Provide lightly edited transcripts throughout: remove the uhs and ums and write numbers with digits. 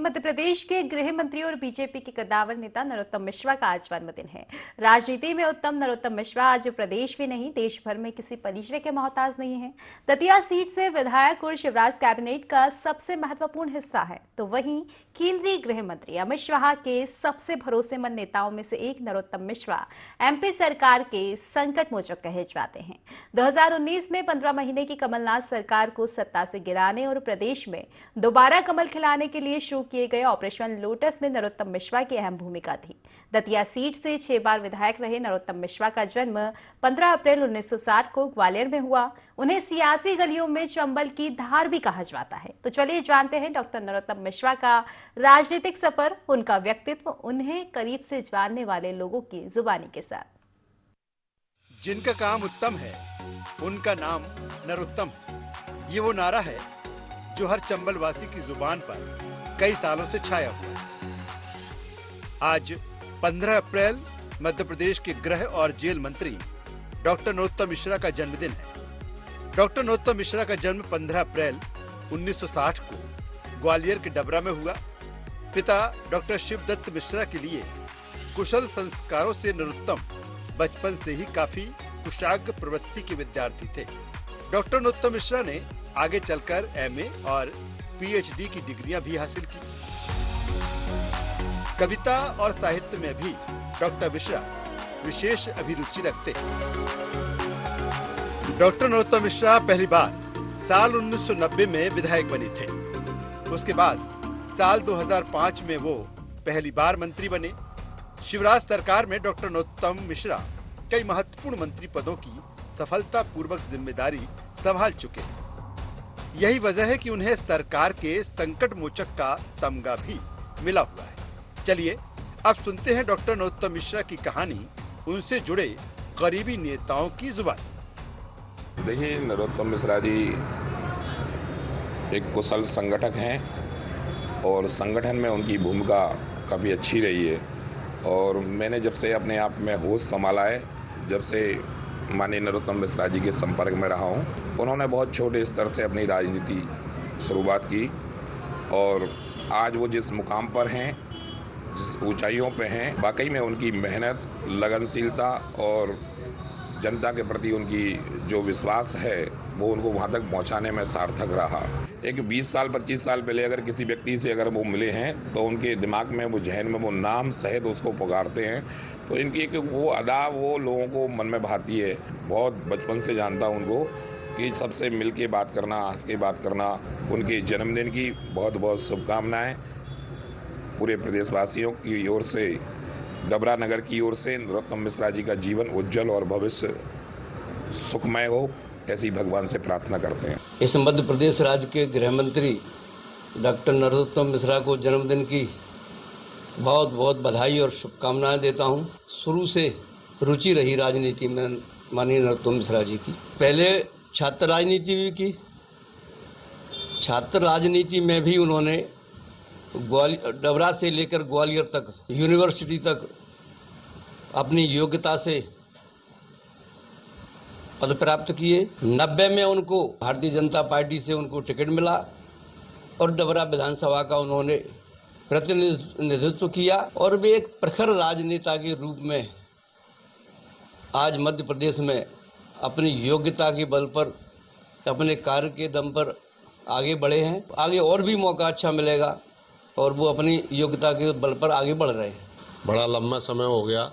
मध्य प्रदेश के गृह मंत्री और बीजेपी के कद्दावर नेता नरोत्तम मिश्रा का आज जन्मदिन है। राजनीति में उत्तम नरोत्तम मिश्रा आज प्रदेश में नहीं देश भर में किसी परिचय के मोहताज नहीं है। दतिया सीट से विधायक और शिवराज कैबिनेट का सबसे महत्वपूर्ण हिस्सा है, तो वहीं केंद्रीय गृह मंत्री अमित शाह के सबसे भरोसेमंद नेताओं में से एक नरोत्तम मिश्रा एमपी सरकार के संकट मोचक कहे जाते हैं। 2019 में 15 महीने की कमलनाथ सरकार को सत्ता से गिराने और प्रदेश में दोबारा कमल खिलाने के लिए शुरू किए गए ऑपरेशन लोटस में नरोत्तम मिश्रा की अहम भूमिका थी। दतिया सीट से 6 बार विधायक रहे नरोत्तम मिश्रा का जन्म 15 अप्रैल 1960 को ग्वालियर में हुआ। उन्हें सियासी गलियों में चंबल की धार भी कहा जाता है। तो चलिए जानते हैं डॉक्टर नरोत्तम मिश्रा का राजनीतिक सफर, उनका व्यक्तित्व, उन्हें करीब से जानने वाले लोगों की जुबानी के साथ। जिनका काम उत्तम है उनका नाम नरोत्तम है। ये वो नारा है जो हर चंबल वासी की जुबान पर कई सालों से छाया हुआ है। आज 15 अप्रैल मध्य प्रदेश के गृह और जेल मंत्री डॉक्टर नरोत्तम मिश्रा का जन्मदिन है। डॉक्टर नरोत्तम मिश्रा का जन्म 15 अप्रैल 1960 को ग्वालियर के डबरा में हुआ। पिता डॉक्टर शिवदत्त मिश्रा के लिए कुशल संस्कारों से नरोत्तम बचपन से ही काफी कुशाग्र प्रवृत्ति के विद्यार्थी थे। डॉक्टर नरोत्तम मिश्रा ने आगे चलकर एमए और पीएचडी की डिग्रियां भी हासिल की। कविता और साहित्य में भी डॉक्टर मिश्रा विशेष अभिरुचि रखते हैं। डॉक्टर नरोत्तम मिश्रा पहली बार साल 1990 में विधायक बने थे। उसके बाद साल 2005 में वो पहली बार मंत्री बने। शिवराज सरकार में डॉक्टर नरोत्तम मिश्रा कई महत्वपूर्ण मंत्री पदों की सफलतापूर्वक जिम्मेदारी संभाल चुके हैं। यही वजह है कि उन्हें सरकार के संकट मोचक का तमगा भी मिला हुआ है। चलिए अब सुनते हैं डॉक्टर नरोत्तम मिश्रा की कहानी, उनसे जुड़े करीबी नेताओं की जुबानी। देखिए, नरोत्तम मिश्रा जी एक कुशल संगठक हैं और संगठन में उनकी भूमिका काफ़ी अच्छी रही है। और मैंने जब से अपने आप में होश संभाला है, जब से माननीय नरोत्तम मिश्रा जी के संपर्क में रहा हूँ, उन्होंने बहुत छोटे स्तर से अपनी राजनीति शुरुआत की और आज वो जिस मुकाम पर हैं, जिस ऊंचाइयों पे हैं, वाकई में उनकी मेहनत, लगनशीलता और जनता के प्रति उनकी जो विश्वास है वो उनको वहाँ तक पहुँचाने में सार्थक रहा। एक 20 साल 25 साल पहले अगर किसी व्यक्ति से अगर वो मिले हैं तो उनके दिमाग में, वो जहन में वो नाम सहित उसको पुकारते हैं। तो इनकी एक वो अदा वो लोगों को मन में भाती है। बहुत बचपन से जानता हूँ उनको कि सबसे मिल के बात करना, हंस के बात करना। उनके जन्मदिन की बहुत बहुत शुभकामनाएँ पूरे प्रदेशवासियों की ओर से, डबरा नगर की ओर से। नरोत्तम मिश्रा जी का जीवन उज्जवल और भविष्य सुखमय हो, ऐसी भगवान से प्रार्थना करते हैं। इस मध्य प्रदेश राज्य के गृह मंत्री डॉक्टर नरोत्तम मिश्रा को जन्मदिन की बहुत बहुत बधाई और शुभकामनाएं देता हूं। शुरू से रुचि रही राजनीति में माननीय नरोत्तम मिश्रा जी की। पहले छात्र राजनीति भी की। छात्र राजनीति में भी उन्होंने डबरा से लेकर ग्वालियर तक, यूनिवर्सिटी तक अपनी योग्यता से पद प्राप्त किए। 90 में उनको भारतीय जनता पार्टी से उनको टिकट मिला और डबरा विधानसभा का उन्होंने प्रतिनिधित्व किया और वे एक प्रखर राजनेता के रूप में आज मध्य प्रदेश में अपनी योग्यता के बल पर, अपने कार्य के दम पर आगे बढ़े हैं। आगे और भी मौका अच्छा मिलेगा और वो अपनी योग्यता के बल पर आगे बढ़ रहे हैं। बड़ा लंबा समय हो गया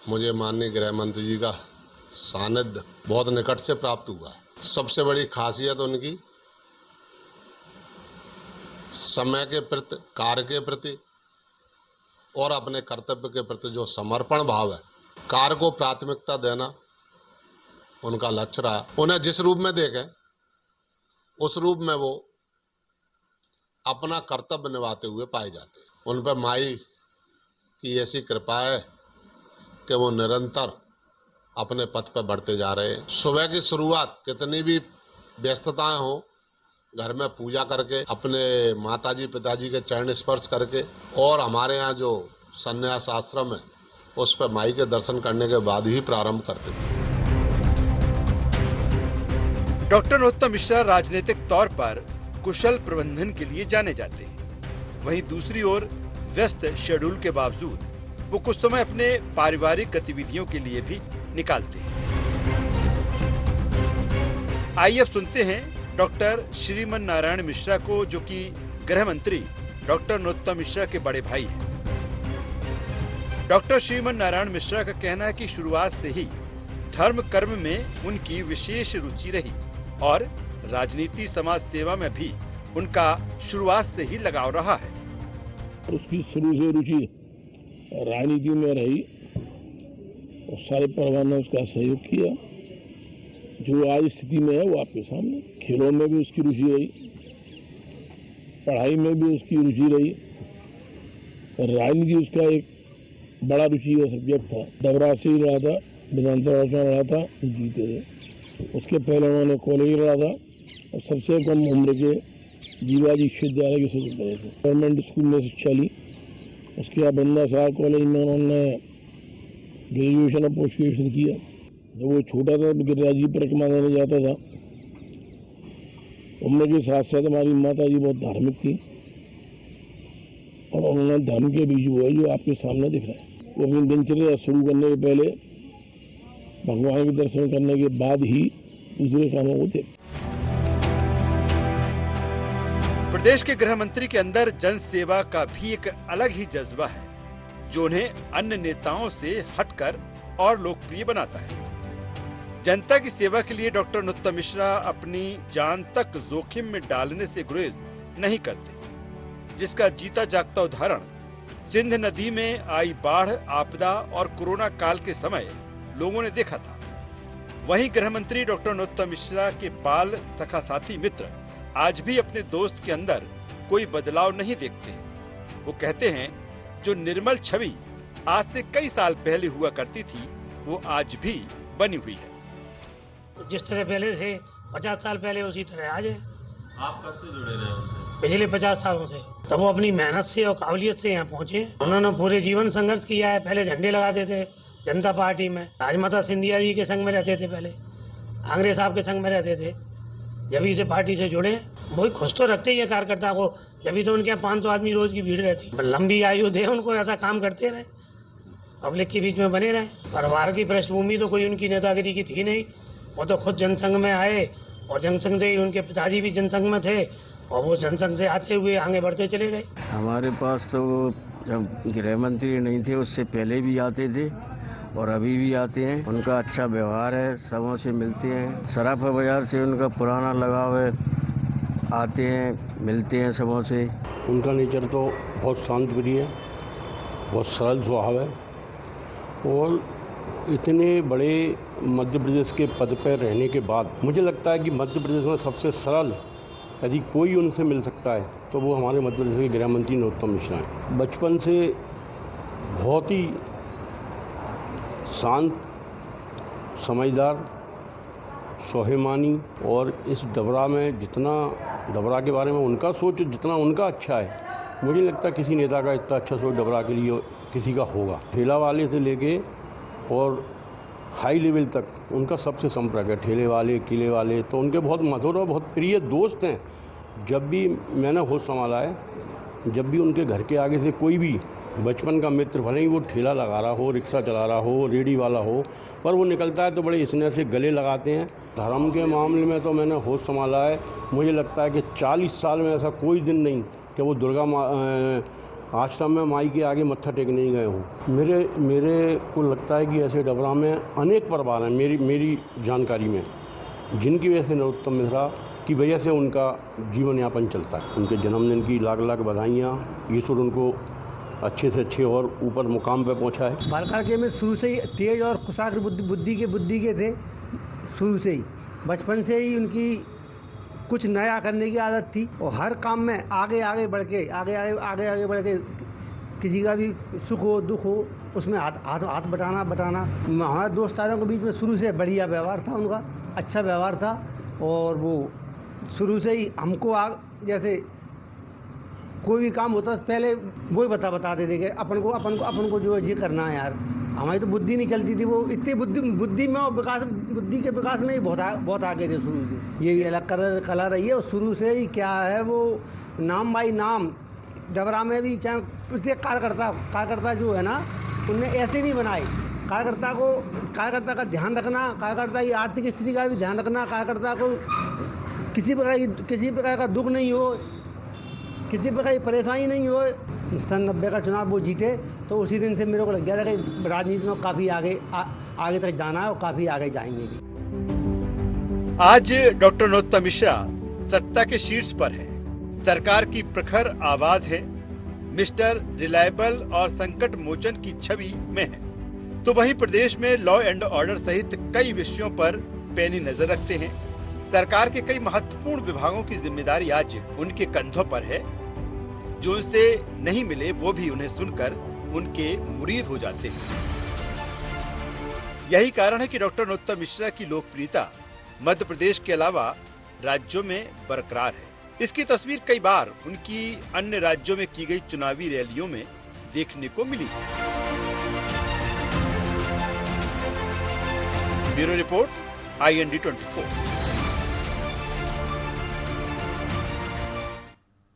मुझे माननीय गृह मंत्री जी का सानिध्य बहुत निकट से प्राप्त हुआ। सबसे बड़ी खासियत उनकी समय के प्रति, कार्य के प्रति और अपने कर्तव्य के प्रति जो समर्पण भाव है, कार्य को प्राथमिकता देना उनका लक्ष्य रहा। उन्हें जिस रूप में देखें उस रूप में वो अपना कर्तव्य निभाते हुए पाए जाते हैं। उन पर माई की ऐसी कृपा है कि वो निरंतर अपने पथ पर बढ़ते जा रहे हैं। सुबह की शुरुआत कितनी भी व्यस्तताएं हो, घर में पूजा करके, अपने माताजी पिताजी के चरण स्पर्श करके और हमारे यहाँ जो संन्यास आश्रम है उस पर माई के दर्शन करने के बाद ही प्रारंभ करते थे। डॉक्टर नरोत्तम मिश्रा राजनीतिक तौर पर कुशल प्रबंधन के लिए जाने जाते हैं। वहीं दूसरी ओर व्यस्त शेड्यूल के बावजूद वो कुछ समय अपने पारिवारिक गतिविधियों के लिए भी निकालते हैं। आइए अब सुनते हैं डॉक्टर श्रीमन नारायण मिश्रा को, जो कि गृह मंत्री डॉक्टर नरोत्तम मिश्रा के बड़े भाई हैं। डॉक्टर श्रीमन नारायण मिश्रा का कहना है कि शुरुआत से ही धर्म कर्म में उनकी विशेष रुचि रही और राजनीति समाज सेवा में भी उनका शुरुआत से ही लगाव रहा है। उसकी शुरू से रुचि राजनीति में रही और सारे परिवार ने उसका सहयोग किया। जो आज स्थिति में है वो आपके सामने। खेलों में भी उसकी रुचि रही, पढ़ाई में भी उसकी रुचि रही और राजनीति उसका एक बड़ा रुचि का सब्जेक्ट था। डबरा से ही रहा था, विधानसभा में रहा था, जीते थे। उसके पहले उन्होंने कॉलेज लड़ा था और सबसे कम उम्र के जीवाजी विश्वविद्यालय के सदस्य बने थे। गवर्नमेंट स्कूल में शिक्षा ली। उसके बाद बंदा साहब कॉलेज में उन्होंने ग्रेजुएशन और पोस्ट ग्रेजुएशन किया। जब वो छोटा था तो गिरिराज जी परिक्रमा करने जाता था। उम्र के साथ साथ हमारी माता जी बहुत धार्मिक थी और उन्होंने धर्म के बीच वो है जो आपके सामने दिख रहा है। वो अपनी दिनचर्या शुरू करने के पहले भगवान के दर्शन करने के बाद ही दूसरे कामों को देखते। प्रदेश के गृह मंत्री के अंदर जन सेवा का भी एक अलग ही जज्बा है, जो उन्हें अन्य नेताओं से हटकर और लोकप्रिय बनाता है। जनता की सेवा के लिए डॉक्टर नरोत्तम मिश्रा अपनी जान तक जोखिम में डालने से गुरेज नहीं करते, जिसका जीता जागता उदाहरण सिंध नदी में आई बाढ़, आपदा और कोरोना काल के समय लोगों ने देखा था। वहीं गृह मंत्री डॉक्टर नरोत्तम मिश्रा के बाल सखा साथी मित्र आज भी अपने दोस्त के अंदर कोई बदलाव नहीं देखते। वो कहते हैं जो निर्मल छवि आज से कई साल पहले हुआ करती थी वो आज भी बनी हुई है। जिस तरह पहले थे 50 साल पहले उसी तरह आज है। आप कब से जुड़े रहे उनसे? पिछले 50 सालों से। तब वो अपनी मेहनत से और काबिलियत से यहाँ पहुँचे। उन्होंने पूरे जीवन संघर्ष किया है। पहले झंडे लगाते थे जनता पार्टी में, राजमाता सिंधिया जी के संग में रहते थे, पहले आंग्रे साहब के संग में रहते थे। जब से पार्टी से जुड़े वही खुश तो रखते ही है कार्यकर्ता को। जब तो उनके यहाँ 500 आदमी रोज की भीड़ रहती। लंबी आयु दे उनको, ऐसा काम करते रहे, पब्लिक के बीच में बने रहे। परिवार की पृष्ठभूमि तो कोई उनकी नेतागिरी की थी नहीं। वो तो खुद जनसंघ में आए और जनसंघ से ही उनके पिताजी भी जनसंघ में थे और वो जनसंघ से आते हुए आगे बढ़ते चले गए। हमारे पास तो जब गृह मंत्री नहीं थे उससे पहले भी आते थे और अभी भी आते हैं। उनका अच्छा व्यवहार है, सबों से मिलते हैं। सराफा बाजार से उनका पुराना लगाव है, आते हैं मिलते हैं सबों से। उनका नेचर तो बहुत शांत प्रिय है, बहुत सरल स्वभाव है और इतने बड़े मध्य प्रदेश के पद पर रहने के बाद मुझे लगता है कि मध्य प्रदेश में सबसे सरल यदि कोई उनसे मिल सकता है तो वो हमारे मध्य प्रदेश के गृह मंत्री नरोत्तम मिश्रा हैं। बचपन से बहुत ही शांत, समझदार, स्वाभिमानी और इस डबरा में जितना डबरा के बारे में उनका सोच जितना उनका अच्छा है, मुझे लगता है किसी नेता का इतना अच्छा सोच डबरा के लिए किसी का होगा। ठेला वाले से लेके और हाई लेवल तक उनका सबसे संपर्क है। ठेले वाले, किले वाले तो उनके बहुत मधुर और बहुत प्रिय दोस्त हैं। जब भी मैंने होश संभाला है, जब भी उनके घर के आगे से कोई भी बचपन का मित्र, भले ही वो ठेला लगा रहा हो, रिक्शा चला रहा हो, रेडी वाला हो, पर वो निकलता है तो बड़े स्नेह से गले लगाते हैं। धर्म के मामले में तो मैंने होश संभाला है, मुझे लगता है कि 40 साल में ऐसा कोई दिन नहीं कि वो दुर्गा आश्रम में माई के आगे मत्था टेकने नहीं गए हूँ। मेरे को लगता है कि ऐसे डबरा में अनेक परिवार हैं मेरी जानकारी में, जिनकी वजह से नरोत्तम मिश्रा की वजह से उनका जीवन यापन चलता है। उनके जन्मदिन की लाख लाख बधाइयाँ। ईश्वर उनको अच्छे से अच्छे और ऊपर मुकाम पे पहुँचा है। बालका के में शुरू से ही तेज और कुशाग्र बुद्धि के थे। शुरू से ही बचपन से ही उनकी कुछ नया करने की आदत थी और हर काम में आगे बढ़ के किसी का भी सुख हो दुख हो उसमें हाथ बटाना। हमारे दोस्तारों के बीच में शुरू से बढ़िया व्यवहार था उनका, अच्छा व्यवहार था और वो शुरू से ही हमको जैसे कोई भी काम होता पहले वो ही बताते थे कि अपन को जो ये करना है यार। हमारी तो बुद्धि नहीं चलती थी, वो इतनी बुद्धि में और बुद्धि के विकास में ही बहुत आगे थे शुरू से। ये भी अलग कला रही है और शुरू से ही क्या है वो नाम बाई नाम डबरा में भी चाहे प्रत्येक कार्यकर्ता जो है ना, उनने ऐसे नहीं बनाए। कार्यकर्ता का ध्यान रखना, कार्यकर्ता की आर्थिक स्थिति का भी ध्यान रखना, कार्यकर्ता को किसी प्रकार का दुख नहीं हो, किसी प्रकार की परेशानी नहीं हो। सन 90 का चुनाव वो जीते तो उसी दिन से मेरे को लग गया था कि राजनीति में काफ़ी आगे तक जाना है और काफ़ी आगे जाएंगे भी। आज डॉक्टर नरोत्तम मिश्रा सत्ता के शीर्ष पर है। सरकार की प्रखर आवाज है, मिस्टर रिलायबल और संकट मोचन की छवि में है। तो वहीं प्रदेश में लॉ एंड ऑर्डर सहित कई विषयों पर पैनी नजर रखते हैं। सरकार के कई महत्वपूर्ण विभागों की जिम्मेदारी आज उनके कंधों पर है। जो उनसे नहीं मिले वो भी उन्हें सुनकर उनके मुरीद हो जाते हैं। यही कारण है कि डॉक्टर नरोत्तम मिश्रा की लोकप्रियता मध्य प्रदेश के अलावा राज्यों में बरकरार है। इसकी तस्वीर कई बार उनकी अन्य राज्यों में की गई चुनावी रैलियों में देखने को मिली। Bureau report, IND 24।